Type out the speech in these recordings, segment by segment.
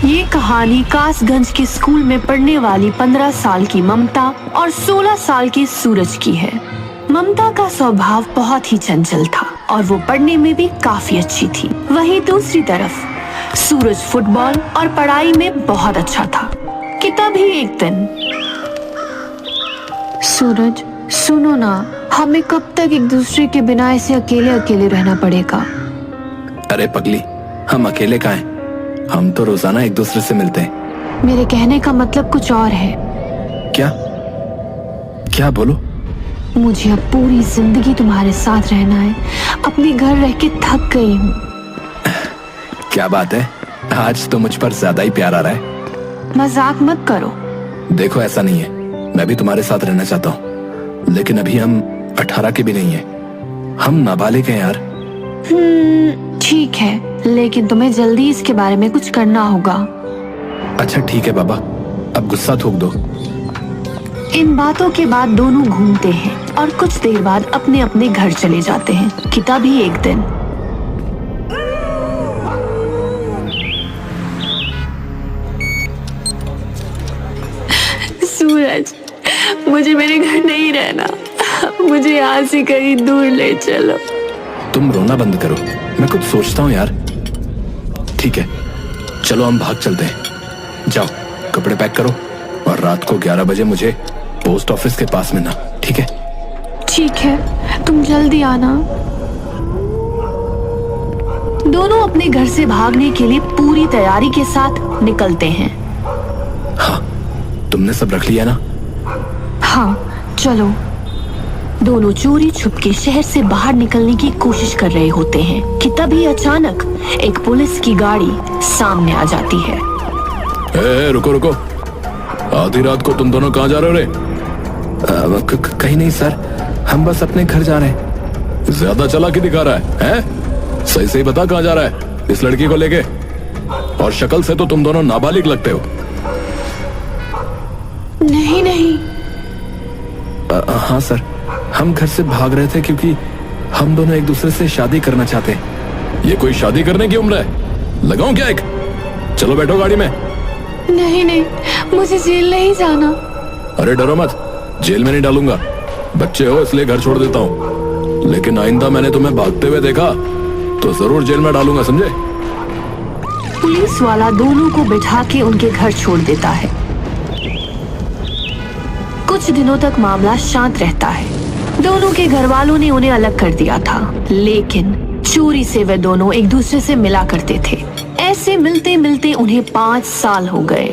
ये कहानी कासगंज के स्कूल में पढ़ने वाली 15 साल की ममता और 16 साल के सूरज की है। ममता का स्वभाव बहुत ही चंचल था और वो पढ़ने में भी काफी अच्छी थी। वहीं दूसरी तरफ सूरज फुटबॉल और पढ़ाई में बहुत अच्छा था कि तभी एक दिन, सूरज सुनो ना, हमें कब तक एक दूसरे के बिना ऐसे अकेले अकेले रहना पड़ेगा? अरे पगली, हम अकेले कहाँ हैं? हम तो रोजाना एक दूसरे से मिलते हैं। मेरे कहने का मतलब कुछ और है। क्या क्या बोलो? मुझे अब पूरी जिंदगी तुम्हारे साथ रहना है। अपने घर रह के थक गई हूँ। क्या बात है, आज तो मुझ पर ज्यादा ही प्यार आ रहा है। मजाक मत करो। देखो ऐसा नहीं है, मैं भी तुम्हारे साथ रहना चाहता हूँ, लेकिन अभी हम 18 के भी नहीं है। हम नाबालिग हैं यार। ठीक है, लेकिन तुम्हें जल्दी इसके बारे में कुछ करना होगा। अच्छा ठीक है बाबा, अब गुस्सा थूक दो। इन बातों के बाद दोनों घूमते हैं और कुछ देर बाद अपने अपने घर चले जाते हैं कि तभी एक दिन, सूरज, मुझे मेरे घर नहीं रहना, मुझे यहाँ से कहीं दूर ले चलो। तुम रोना बंद करो, मैं कुछ सोचता हूँ यार। ठीक है, चलो हम भाग चलते हैं। जाओ कपड़े पैक करो और रात को 11 बजे मुझे पोस्ट ऑफिस के पास मिलना, ठीक है? ठीक है, तुम जल्दी आना। दोनों अपने घर से भागने के लिए पूरी तैयारी के साथ निकलते हैं। हाँ, तुमने सब रख लिया ना? हाँ, चलो। दोनों चोरी छुपके शहर से बाहर निकलने की कोशिश कर रहे होते हैं कि तभी अचानक एक पुलिस की गाड़ी सामने आ जाती है। रुको रुको, आधी रात को तुम दोनों कहाँ जा रहे हो रे? कहीं नहीं सर, हम बस अपने घर जा रहे हैं। ज्यादा चालाकी दिखा रहा है? सही सही बता कहाँ जा रहा है इस लड़की को लेके? और शक्ल से तो तुम दोनों नाबालिग लगते हो। नहीं नहीं। हाँ सर, हम घर से भाग रहे थे क्योंकि हम दोनों एक दूसरे से शादी करना चाहते हैं। ये कोई शादी करने की उम्र है? लगाऊं क्या एक? चलो बैठो गाड़ी में। नहीं नहीं, मुझे जेल नहीं जाना। अरे डरो मत, जेल में नहीं डालूंगा। बच्चे हो इसलिए घर छोड़ देता हूँ, लेकिन आइंदा मैंने तुम्हें भागते हुए देखा तो जरूर जेल में डालूंगा, समझे? पुलिस वाला दोनों को बिठा के उनके घर छोड़ देता है। कुछ दिनों तक मामला शांत रहता है। दोनों के घर वालों ने उन्हें अलग कर दिया था, लेकिन चोरी से वे दोनों एक दूसरे से मिला करते थे। ऐसे मिलते मिलते उन्हें 5 साल हो गए।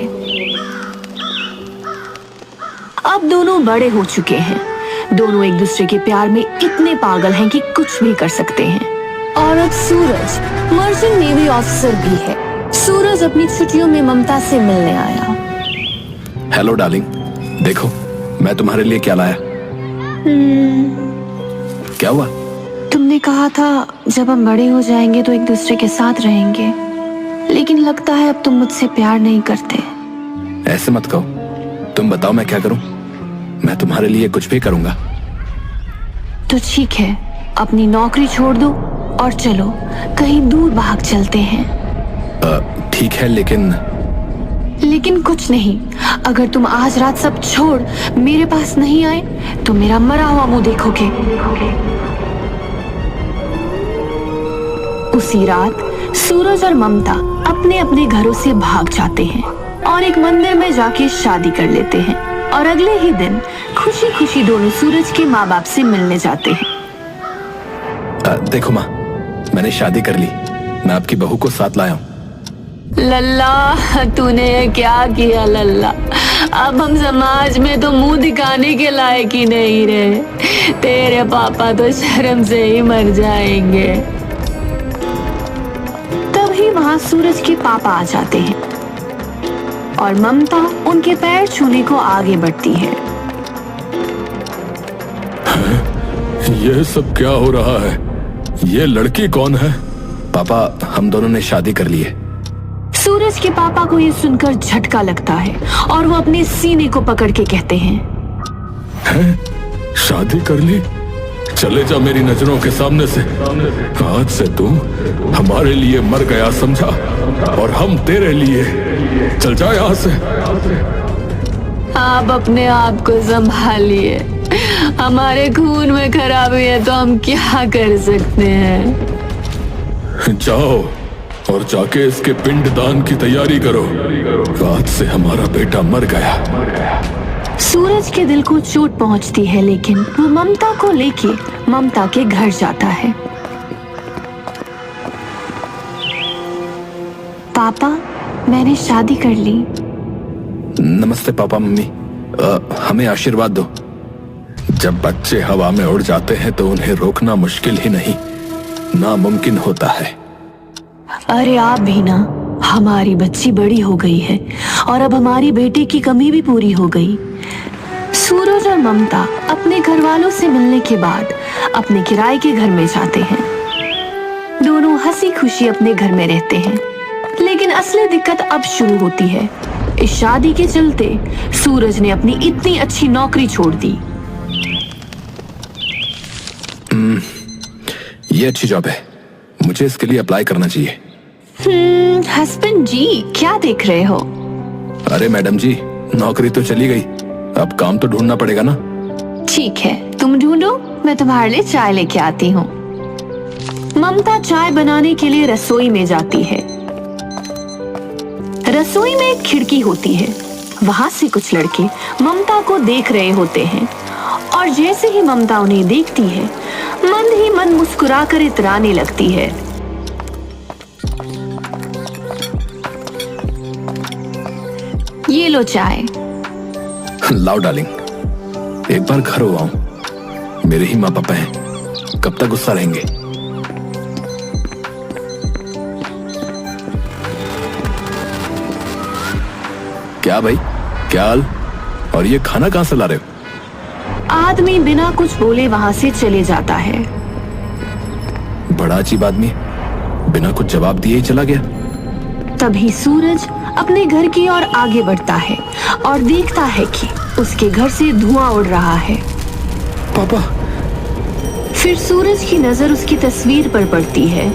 अब दोनों बड़े हो चुके हैं। दोनों एक दूसरे के प्यार में इतने पागल हैं कि कुछ भी कर सकते हैं। और अब सूरज मर्चेंट नेवी ऑफिसर भी है। सूरज अपनी छुट्टियों में ममता से मिलने आया। हेलो डार्लिंग, देखो मैं तुम्हारे लिए क्या लाया। क्या हुआ? तुमने कहा था जब हम बड़े हो जाएंगे तो एक दूसरे के साथ रहेंगे, लेकिन लगता है अब तुम मुझसे प्यार नहीं करते। ऐसे मत कहो, तुम बताओ मैं क्या करूं? मैं तुम्हारे लिए कुछ भी करूंगा। तो ठीक है, अपनी नौकरी छोड़ दो और चलो कहीं दूर भाग चलते हैं। ठीक है, लेकिन कुछ नहीं। अगर तुम आज रात सब छोड़ मेरे पास नहीं आए तो मेरा मरा हुआ मुंह देखोगे। उसी रात सूरज और ममता अपने अपने घरों से भाग जाते हैं और एक मंदिर में जाके शादी कर लेते हैं। और अगले ही दिन खुशी खुशी दोनों सूरज के माँ बाप से मिलने जाते हैं। देखो माँ, मैंने शादी कर ली। मैं आपकी बहू को साथ लाया हूँ। लल्ला, तूने ये क्या किया लल्ला? अब हम समाज में तो मुंह दिखाने के लायक ही नहीं रहे। तेरे पापा तो शर्म से ही मर जाएंगे। तभी वहां सूरज के पापा आ जाते हैं और ममता उनके पैर छूने को आगे बढ़ती है। ये सब क्या हो रहा है? ये लड़की कौन है? पापा, हम दोनों ने शादी कर ली है। सूरज के पापा को ये सुनकर झटका लगता है और वो अपने सीने को पकड़ के कहते हैं, शादी कर ली? चले जा मेरी नजरों के सामने से। आज से तू हमारे लिए मर गया समझा, और हम तेरे लिए। चल जा यहाँ से। आप अपने आप को संभालिए। हमारे खून में खराबी है तो हम क्या कर सकते हैं। जाओ और जाके इसके पिंडदान की तैयारी करो। आज से हमारा बेटा मर गया। सूरज के दिल को चोट पहुंचती है, लेकिन वो ममता को लेके ममता के घर जाता है। पापा, मैंने शादी कर ली। नमस्ते पापा मम्मी। हमें आशीर्वाद दो। जब बच्चे हवा में उड़ जाते हैं तो उन्हें रोकना मुश्किल ही नहीं, नामुमकिन होता है। अरे आप भी ना। हमारी बच्ची बड़ी हो गई है और अब हमारी बेटे की कमी भी पूरी हो गई। सूरज और ममता अपने घर वालों से मिलने के बाद अपने किराए के घर में जाते हैं। दोनों हंसी खुशी अपने घर में रहते हैं, लेकिन असली दिक्कत अब शुरू होती है। इस शादी के चलते सूरज ने अपनी इतनी अच्छी नौकरी छोड़ दी। ये अच्छी जॉब है, मुझे इसके लिए अप्लाई करना चाहिए। हस्बैंड जी, क्या देख रहे हो? अरे मैडम जी, नौकरी तो चली गई, अब काम तो ढूंढना पड़ेगा ना। ठीक है, तुम ढूंढो, मैं तुम्हारे लिए चाय लेके आती हूँ। ममता चाय बनाने के लिए रसोई में जाती है। रसोई में एक खिड़की होती है, वहां से कुछ लड़के ममता को देख रहे होते हैं, और जैसे ही ममता उन्हें देखती है, मंद ही मंद मुस्कुराकर इतराने लगती है। ये लो चाय। लाओ डार्लिंग, एक बार घर हो आऊं। मेरे ही माँ पापा हैं, कब तक गुस्सा रहेंगे। क्या भाई, क्या हाल? और ये खाना कहां से ला रहे हो? आदमी बिना कुछ बोले वहां से चले जाता है। बड़ा अजीब आदमी, बिना कुछ जवाब दिए ही चला गया। तभी सूरज अपने घर की ओर आगे बढ़ता है और देखता है कि उसके घर से धुआं उड़ रहा है। पापा। फिर सूरज की नजर उसकी तस्वीर पर पड़ती है,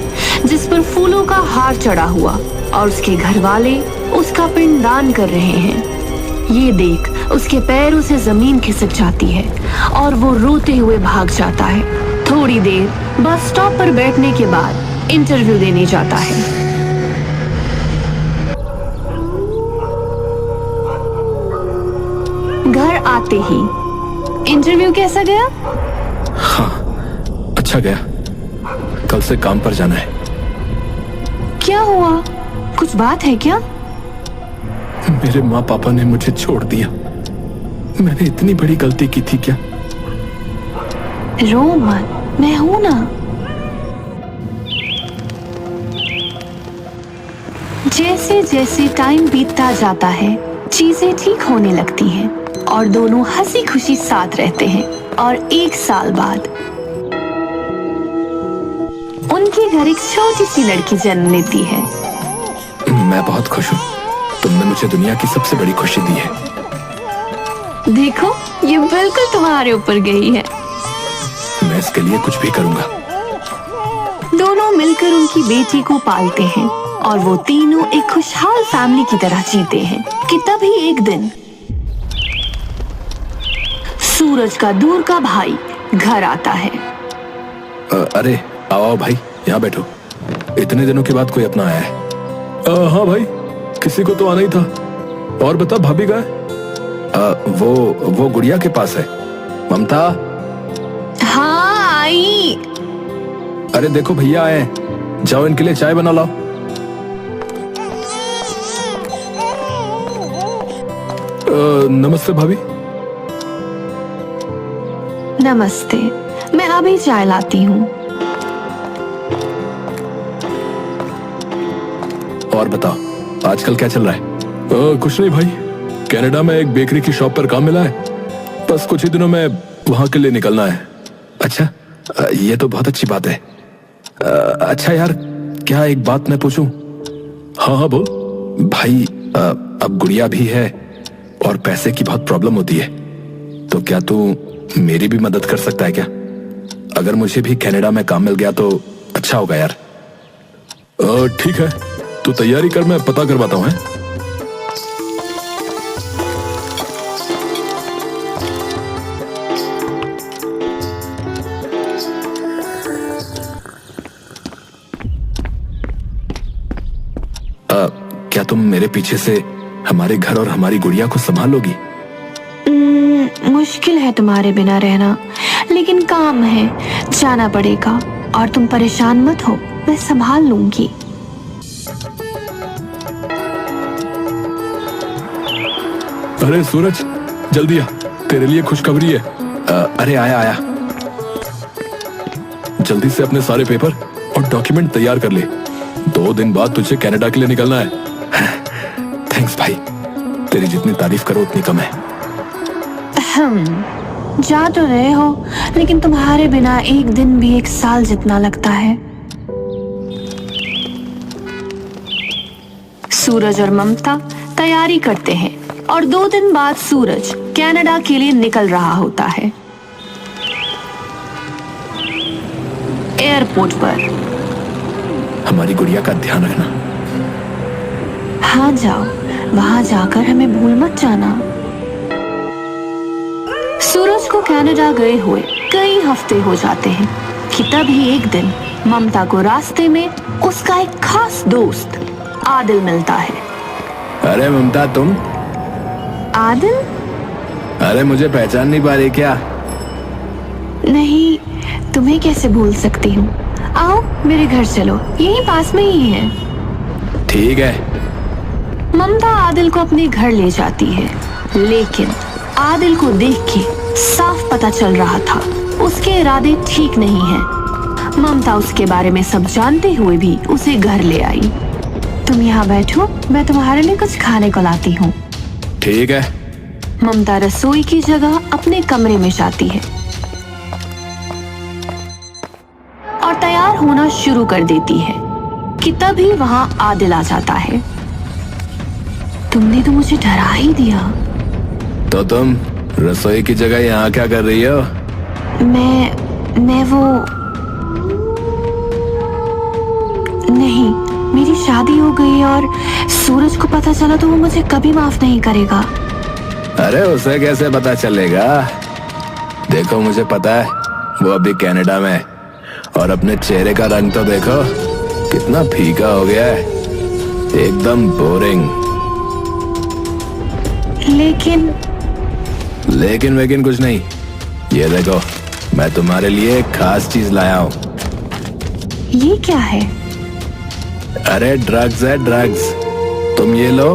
जिस पर फूलों का हार चढ़ा हुआ, और उसके घर वाले उसका पिंडदान कर रहे हैं। ये देख उसके पैरों से जमीन खिसक जाती है और वो रोते हुए भाग जाता है। थोड़ी देर बस स्टॉप पर बैठने के बाद इंटरव्यू देने जाता है। घर आते ही, इंटरव्यू कैसा गया? हाँ, अच्छा गया। कल से काम पर जाना है। क्या हुआ? कुछ बात है क्या? मेरे माँ पापा ने मुझे छोड़ दिया। मैंने इतनी बड़ी गलती की थी क्या? रो मत, मैं हूं ना। जैसे जैसे टाइम बीतता जाता है, चीजें ठीक होने लगती हैं और दोनों हंसी खुशी साथ रहते हैं। और 1 साल बाद उनके घर एक छोटी सी लड़की जन्म लेती है। मैं बहुत खुश हूँ। तुमने मुझे दुनिया की सबसे बड़ी खुशी दी है। देखो, ये बिल्कुल तुम्हारे ऊपर गई है। मैं इसके लिए कुछ भी करूंगा। दोनों मिलकर उनकी बेटी को पालते हैं और वो तीनों एक खुशहाल फैमिली की तरह जीते हैं कि तभी एक दिन सूरज का दूर का भाई घर आता है। अरे आओ भाई, यहाँ बैठो। इतने दिनों के बाद कोई अपना आया है। हाँ भाई, किसी को तो आना ही था। और बता, भाभी कहाँ है? वो गुड़िया के पास है। ममता। हाँ, आई। अरे देखो भैया आए हैं, जाओ इनके लिए चाय बना लाओ। नमस्ते भाभी। नमस्ते, मैं अभी चाय लाती हूँ। और बताओ, आजकल क्या चल रहा है? कुछ नहीं भाई, कनाडा में एक बेकरी की शॉप पर काम मिला है। बस कुछ ही दिनों में वहां के लिए निकलना है। अच्छा, ये तो बहुत अच्छी बात है। अच्छा यार, क्या एक बात मैं पूछूं? हाँ हाँ बोल। भाई, अब गुड़िया भी है और पैसे की बहुत प्रॉब्लम होती है, तो क्या तू मेरी भी मदद कर सकता है क्या? अगर मुझे भी कनाडा में काम मिल गया तो अच्छा होगा यार। ठीक है, तो तैयारी कर, मैं पता करवाता हूँ। क्या तुम मेरे पीछे से हमारे घर और हमारी गुड़िया को संभालोगी? मुश्किल है तुम्हारे बिना रहना, लेकिन काम है, जाना पड़ेगा। और तुम परेशान मत हो, मैं संभाल लूंगी। अरे सूरज, जल्दी आ, तेरे लिए खुशखबरी है। अरे आया आया। जल्दी से अपने सारे पेपर और डॉक्यूमेंट तैयार कर ले, 2 दिन बाद तुझे कनाडा के लिए निकलना है। थैंक्स भाई, तेरी जितनी तारीफ करो उतनी कम है। जा तो रहे हो, लेकिन तुम्हारे बिना एक दिन भी 1 साल जितना लगता है। सूरज और ममता तैयारी करते हैं और 2 दिन बाद सूरज कनाडा के लिए निकल रहा होता है। एयरपोर्ट पर। हमारी गुड़िया का ध्यान रखना। हाँ जाओ, वहां जाकर हमें भूल मत जाना। सूरज को कनाडा गए हुए कई हफ्ते हो जाते हैं कि तभी एक दिन ममता को रास्ते में उसका एक खास दोस्त आदिल मिलता है। अरे ममता, तुम? आदिल? अरे मुझे पहचान नहीं पा रही क्या? नहीं, तुम्हें कैसे भूल सकती हूँ। आओ मेरे घर चलो, यहीं पास में ही है। ठीक है। ममता आदिल को अपने घर ले जाती है, लेकिन आदिल को देख के साफ पता चल रहा था उसके इरादे ठीक नहीं हैं। ममता उसके बारे में सब जानते हुए भी उसे घर ले आई। तुम यहाँ बैठो, मैं तुम्हारे लिए कुछ खाने को लाती हूँ। ठीक है। ममता रसोई की जगह अपने कमरे में जाती है और तैयार होना शुरू कर देती है कि तभी वहां आदिल आ जाता है। तुमने तो मुझे डरा ही दिया। तो तुम रसोई की जगह यहाँ क्या कर रही हो? मैं वो नहीं, मेरी शादी हो गई और सूरज को पता चला तो वो मुझे कभी माफ नहीं करेगा। अरे उसे कैसे पता चलेगा? देखो मुझे पता है वो अभी कनाडा में है, और अपने चेहरे का रंग तो देखो कितना फीका हो गया है, एकदम बोरिंग। लेकिन कुछ नहीं। ये देखो, मैं तुम्हारे लिए एक खास चीज लाया हूँ। ये क्या है? अरे ड्रग्स है, ड्रग्स। तुम ये लो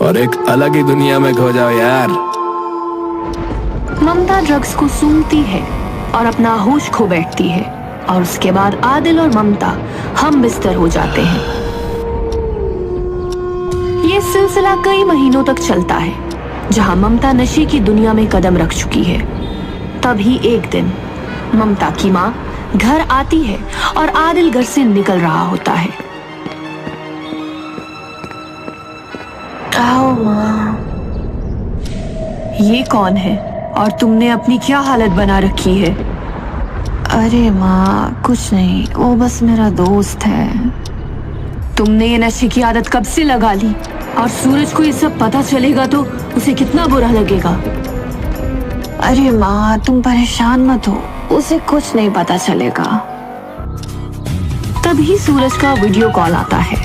और एक अलग ही दुनिया में खो जाओ यार। ममता ड्रग्स को सूंघती है और अपना होश खो बैठती है, और उसके बाद आदिल और ममता हम बिस्तर हो जाते हैं। ये सिलसिला कई महीनों तक चलता है, जहां ममता नशे की दुनिया में कदम रख चुकी है। तभी एक दिन ममता की माँ घर आती है और आदिल घर से निकल रहा होता है। आओ माँ। ये कौन है और तुमने अपनी क्या हालत बना रखी है? अरे माँ, कुछ नहीं, वो बस मेरा दोस्त है। तुमने ये नशे की आदत कब से लगा ली? और सूरज को ये सब पता चलेगा तो उसे कितना बुरा लगेगा। अरे माँ, तुम परेशान मत हो, उसे कुछ नहीं पता चलेगा। तभी सूरज का वीडियो कॉल आता है।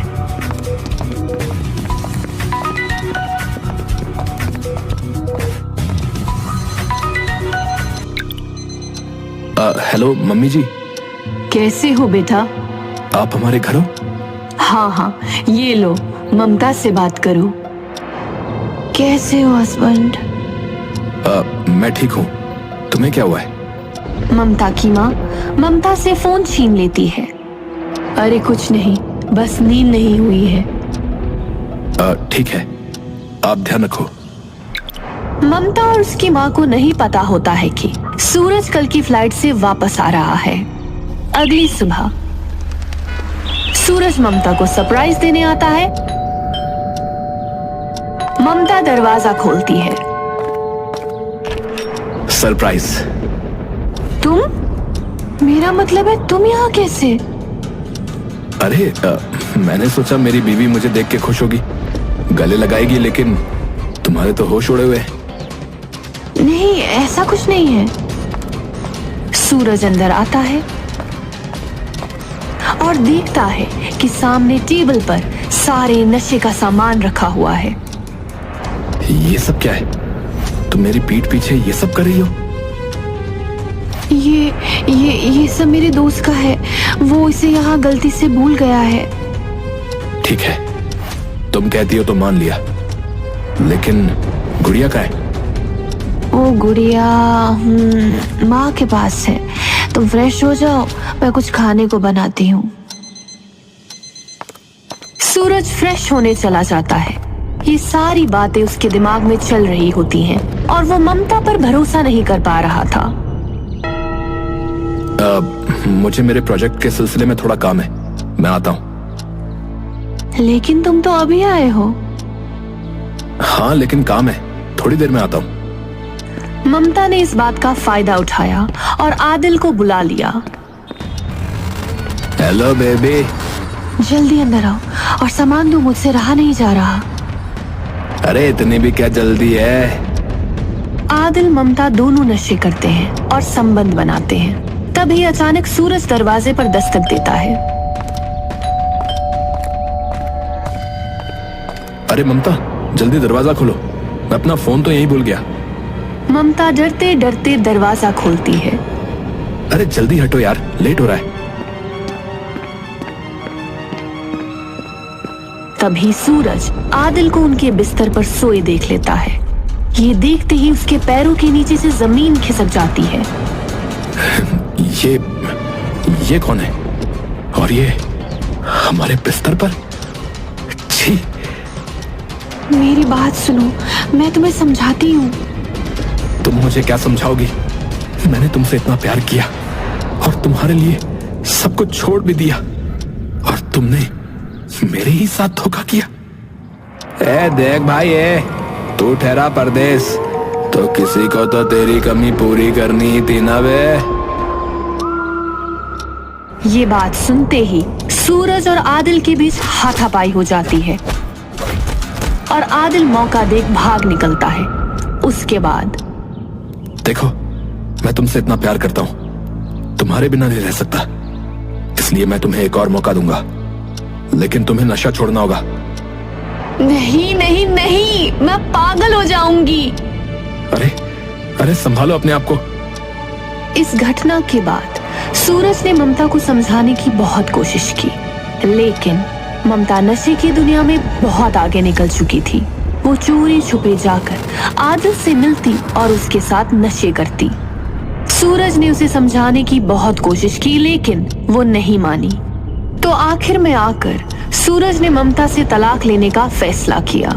हेलो मम्मी जी। कैसे हो बेटा? आप हमारे घर हो? हाँ, ये लो, ममता से बात करो। कैसे हो हस्बैंड? मैं ठीक हूँ, तुम्हें क्या हुआ है? ममता की माँ ममता से फोन छीन लेती है। अरे कुछ नहीं, बस नींद नहीं हुई है। ठीक है, आप ध्यान रखो। ममता और उसकी माँ को नहीं पता होता है कि सूरज कल की फ्लाइट से वापस आ रहा है। अगली सुबह सूरज ममता को सरप्राइज देने आता है। ममता दरवाजा खोलती है। सरप्राइज? तुम? मेरा मतलब है तुम यहाँ कैसे? अरे मैंने सोचा मेरी बीवी मुझे देख के खुश होगी, गले लगाएगी, लेकिन तुम्हारे तो होश उड़े हुए हैं। नहीं, ऐसा कुछ नहीं है। सूरज अंदर आता है और देखता है कि सामने टेबल पर सारे नशे का सामान रखा हुआ है। ये सब क्या है? तुम मेरी पीठ पीछे ये सब कर रही हो? ये सब मेरे दोस्त का है। वो इसे यहाँ गलती से भूल गया है। ठीक है, तुम कहती हो तो मान लिया, लेकिन गुड़िया का है? वो गुड़िया माँ के पास है। तुम फ्रेश हो जाओ, मैं कुछ खाने को बनाती हूँ। सूरज फ्रेश होने चला जाता है। ये सारी बातें उसके दिमाग में चल रही होती हैं और वो ममता पर भरोसा नहीं कर पा रहा था। मुझे मेरे प्रोजेक्ट के सिलसिले में थोड़ा काम है, मैं आता हूँ। लेकिन तुम तो अभी आए हो। हाँ, लेकिन काम है, थोड़ी देर में आता हूँ। ममता ने इस बात का फायदा उठाया और आदिल को बुला लिया। Hello baby. जल्दी अंदर आओ और सामान दो, मुझसे रहा नहीं जा रहा। अरे इतनी भी क्या जल्दी है? आदिल ममता दोनों नशे करते हैं और संबंध बनाते हैं। तभी अचानक सूरज दरवाजे पर दस्तक देता है। अरे ममता, जल्दी दरवाजा खोलो, मैं अपना फोन तो यहीं भूल गया। ममता डरते डरते दरवाजा खोलती है। अरे जल्दी हटो यार, लेट हो रहा है। तभी सूरज आदिल को उनके बिस्तर पर सोए देख लेता है। ये देखते ही उसके पैरों के नीचे से जमीन खिसक जाती है। ये कौन है? और ये हमारे बिस्तर पर? छी! मेरी बात सुनो, मैं तुम्हें समझाती हूँ। तुम मुझे क्या समझाओगी? मैंने तुमसे इतना प्यार किया और तुम्हारे लिए सब कुछ छोड़ भी दिया, और तुमने मेरे ही साथ धोखा किया। ए देख भाई, तू ठहरा परदेश, तो किसी को तो तेरी कमी पूरी करनी ही थी ना बे। ये बात सुनते ही सूरज और आदिल के बीच हाथापाई हो जाती है और आदिल मौका देख भाग निकलता है। उसके बाद देखो, मैं तुमसे इतना प्यार करता हूं, तुम्हारे बिना नहीं रह सकता, इसलिए मैं तुम्हें एक और मौका दूंगा, लेकिन तुम्हें नशा छोड़ना होगा। नहीं नहीं नहीं, मैं पागल हो जाऊंगी। अरे संभालो अपने आप को। इस घटना के बाद सूरज ने ममता को समझाने की बहुत कोशिश की, लेकिन ममता नशे की दुनिया में बहुत आगे निकल चुकी थी। वो चोरी छुपे जाकर आदिल से मिलती और उसके साथ नशे करती। सूरज ने उसे समझाने की बहुत कोशिश की, लेकिन वो नहीं मानी। तो आखिर में आकर सूरज ने ममता से तलाक लेने का फैसला किया।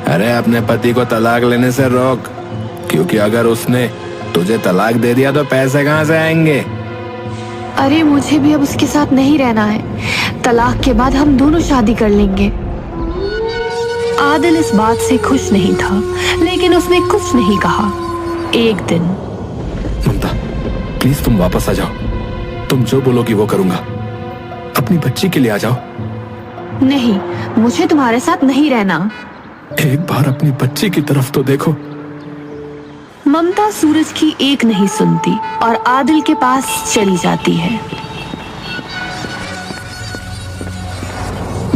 अरे अपने पति को तलाक लेने से रोक, क्योंकि अगर उसने तुझे तलाक दे दिया तो पैसे कहां से आएंगे? अरे मुझे भी अब उसके साथ नहीं रहना है। तलाक के बाद हम दोनों शादी कर लेंगे। आदिल इस बात से खुश नहीं था, लेकिन उसने कुछ नहीं कहा। एक दिन, ममता प्लीज तुम वापस आ जाओ, तुम जो बोलोगी वो करूंगा। अपनी बच्ची के लिए आ जाओ। नहीं, मुझे तुम्हारे साथ नहीं रहना। एक बार अपनी बच्ची की तरफ तो देखो। ममता सूरज की एक नहीं सुनती और आदिल के पास चली जाती है।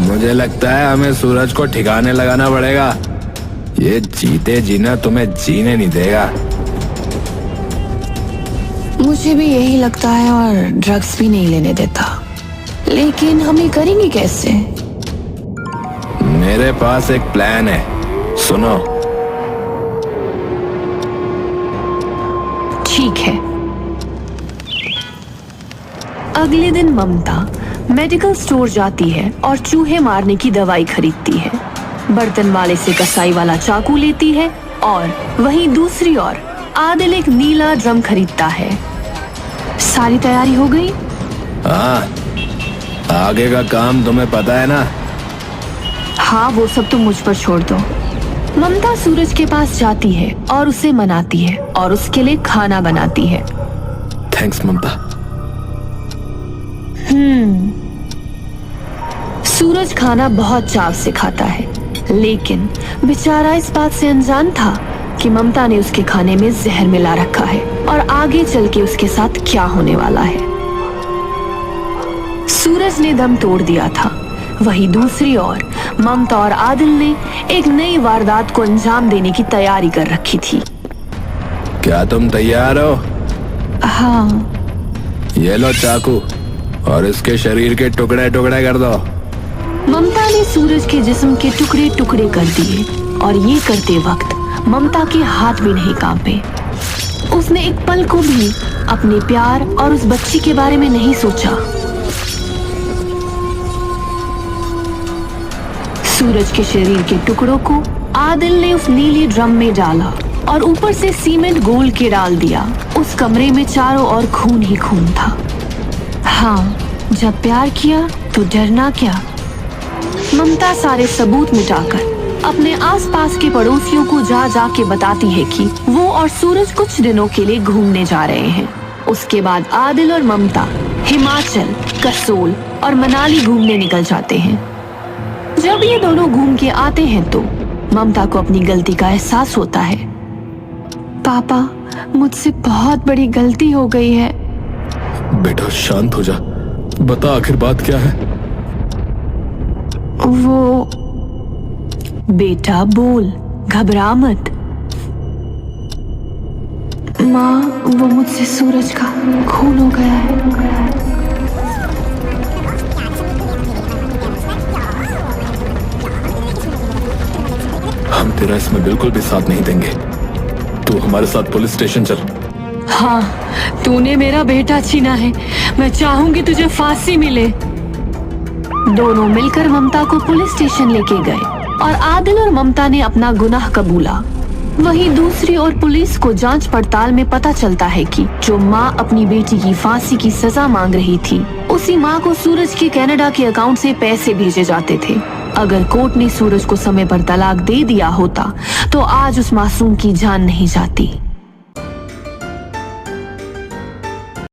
मुझे लगता है हमें सूरज को ठिकाने लगाना पड़ेगा। ये जीते जीना तुम्हें जीने नहीं देगा। मुझे भी यही लगता है, और ड्रग्स भी नहीं लेने देता। लेकिन हम ये करेंगे कैसे? मेरे पास एक प्लान है, सुनो। ठीक है। अगले दिन ममता मेडिकल स्टोर जाती है और चूहे मारने की दवाई खरीदती है। बर्तन वाले से कसाई वाला चाकू लेती है और वहीं दूसरी ओर आदिल एक नीला ड्रम खरीदता है। सारी तैयारी हो गई? हाँ, आगे का काम तुम्हें पता है ना? हाँ, वो सब तुम मुझ पर छोड़ दो। ममता सूरज के पास जाती है और उसे मनाती है और उसके लिए खाना बनाती है। थैंक्स ममता। सूरज खाना बहुत चाव से खाता है, लेकिन बेचारा इस बात से अनजान था कि ममता ने उसके खाने में जहर मिला रखा है और आगे चल के उसके साथ क्या होने वाला है। सूरज ने दम तोड़ दिया था। वहीं दूसरी ओर ममता और आदिल ने एक नई वारदात को अंजाम देने की तैयारी कर रखी थी। क्या तुम तैयार हो? हाँ। ये लो चाकू और इसके शरीर के टुकड़े टुकड़े कर दो। ममता ने सूरज के जिस्म के टुकड़े टुकड़े कर दिए और ये करते वक्त ममता के हाथ भी नहीं कांपे। उसने एक पल को भी अपने प्यार और उस बच्ची के बारे में नहीं सोचा। सूरज के शरीर के टुकड़ों को आदिल ने उस नीले ड्रम में डाला और ऊपर से सीमेंट गोल के डाल दिया। उस कमरे में चारों ओर खून ही खून था। हाँ, जब प्यार किया तो डरना क्या। ममता सारे सबूत मिटाकर अपने आसपास के पड़ोसियों को जा जा के बताती है कि वो और सूरज कुछ दिनों के लिए घूमने जा रहे हैं। उसके बाद आदिल और ममता हिमाचल, कसोल और मनाली घूमने निकल जाते हैं। जब ये दोनों घूम के आते हैं तो ममता को अपनी गलती का एहसास होता है। पापा, मुझसे बहुत बड़ी गलती हो गई है। बेटा शांत हो जा, बता आखिर बात क्या है। वो बेटा बोल, घबरा मत। माँ, वो मुझसे सूरज का खून हो गया है। हम तेरा इसमें बिल्कुल भी साथ नहीं देंगे। तू हमारे साथ पुलिस स्टेशन चल। हाँ, तूने मेरा बेटा छीना है। मैं चाहूंगी तुझे फांसी मिले। दोनों मिलकर ममता को पुलिस स्टेशन लेके गए और आदिल और ममता ने अपना गुनाह कबूला। वहीं दूसरी ओर पुलिस को जांच पड़ताल में पता चलता है कि जो माँ अपनी बेटी की फांसी की सजा मांग रही थी, उसी माँ को सूरज के कनाडा के अकाउंट से पैसे भेजे जाते थे। अगर कोर्ट ने सूरज को समय पर तलाक दे दिया होता तो आज उस मासूम की जान नहीं जाती।